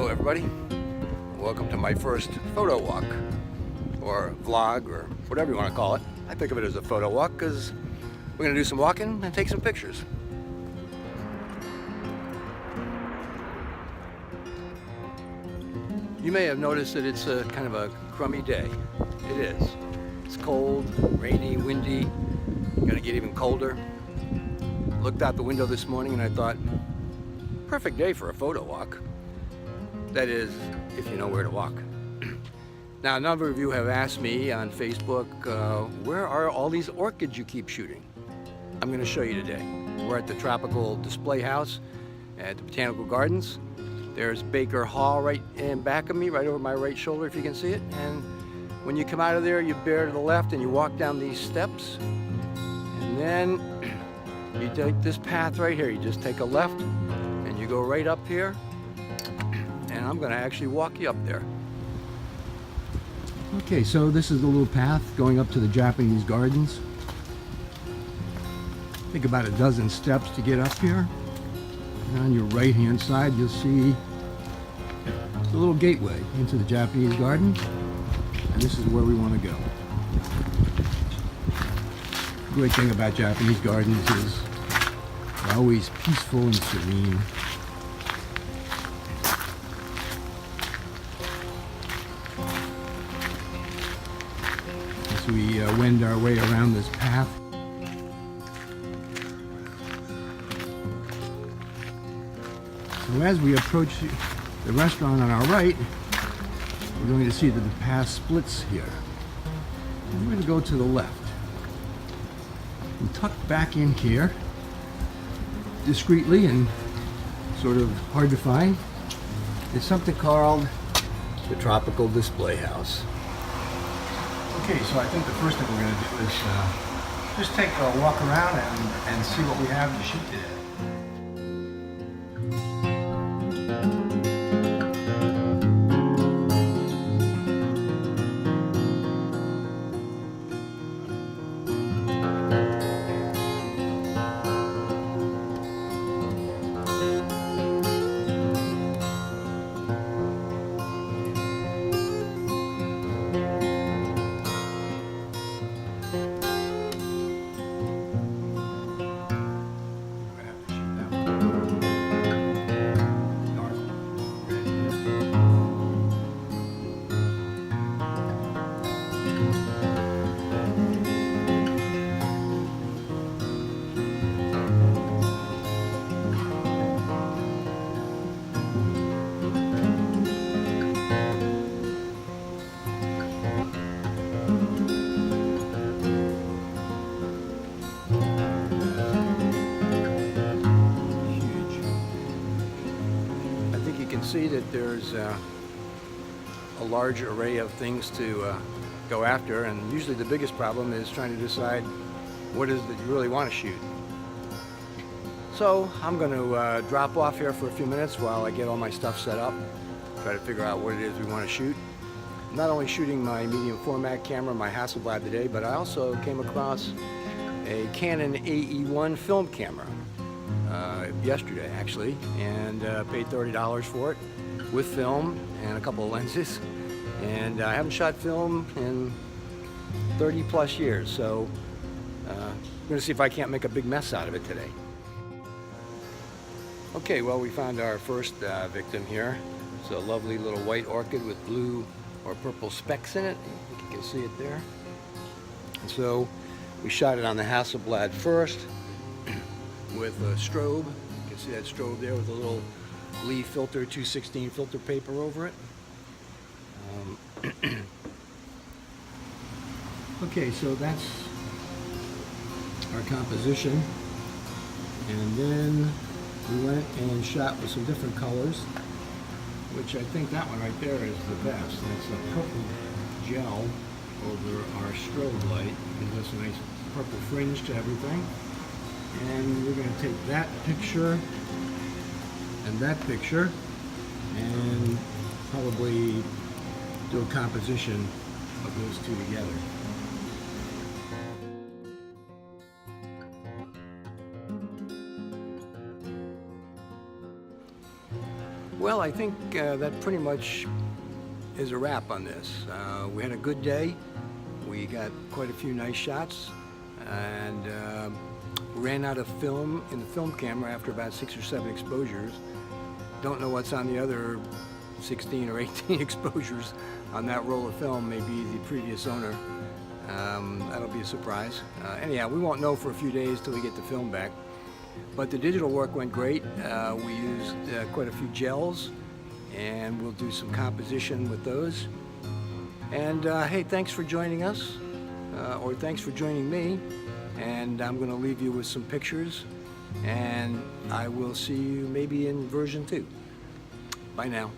Hello everybody, welcome to my first photo walk, or vlog, or whatever you want to call it. I think of it as a photo walk because we're going to do some walking and take some pictures. You may have noticed that it's a kind of a crummy day. It is. It's cold, rainy, windy, going to get even colder. Looked out the window this morning and I thought, perfect day for a photo walk. That is, if you know where to walk. Now, a number of you have asked me on Facebook, where are all these orchids you keep shooting? I'm going to show you today. We're at the Tropical Display House at the Botanical Gardens. There's Baker Hall right in back of me, right over my right shoulder, if you can see it. And when you come out of there, you bear to the left and you walk down these steps. And then you take this path right here. You just take a left and you go right up here. And I'm going to actually walk you up there. Okay, so this is the little path going up to the Japanese gardens. I think about a dozen steps to get up here. And on your right hand side you'll see the little gateway into the Japanese gardens. And this is where we want to go. The great thing about Japanese gardens is they're always peaceful and serene. As we wend our way around this path. So as we approach the restaurant on our right, we're going to see that the path splits here. And we're going to go to the left. And tucked back in here, discreetly and sort of hard to find, is something called the Tropical Display House. Okay, so I think the first thing we're going to do is just take a walk around and see what we have to shoot today. See that there's a large array of things to go after, and usually the biggest problem is trying to decide what is it that you really want to shoot. So I'm going to drop off here for a few minutes while I get all my stuff set up, try to figure out what it is we want to shoot. I'm not only shooting my medium format camera, my Hasselblad today, but I also came across a Canon AE1 film camera yesterday actually, and paid $30 for it with film and a couple of lenses, and I haven't shot film in 30 plus years, so I'm going to see if I can't make a big mess out of it today. Okay, well, we found our first victim here. It's a lovely little white orchid with blue or purple specks in it. I think you can see it there. And so we shot it on the Hasselblad first with a strobe. You can see that strobe there with a little Lee filter, 216 filter paper over it. Okay, so that's our composition. And then we went and shot with some different colors, which I think that one right there is the best. That's a purple gel over our strobe light. Gives us a nice purple fringe to everything. And we're going to take that picture and that picture and probably do a composition of those two together. Well, I think that pretty much is a wrap on this. We had a good day. We got quite a few nice shots, and ran out of film in the film camera after about 6 or 7 exposures. Don't know what's on the other 16 or 18 exposures on that roll of film. Maybe the previous owner. That'll be a surprise. Anyhow, we won't know for a few days till we get the film back. But the digital work went great. We used quite a few gels, and we'll do some composition with those. And hey, thanks for joining us, or thanks for joining me. And I'm going to leave you with some pictures, and I will see you maybe in version 2. Bye now.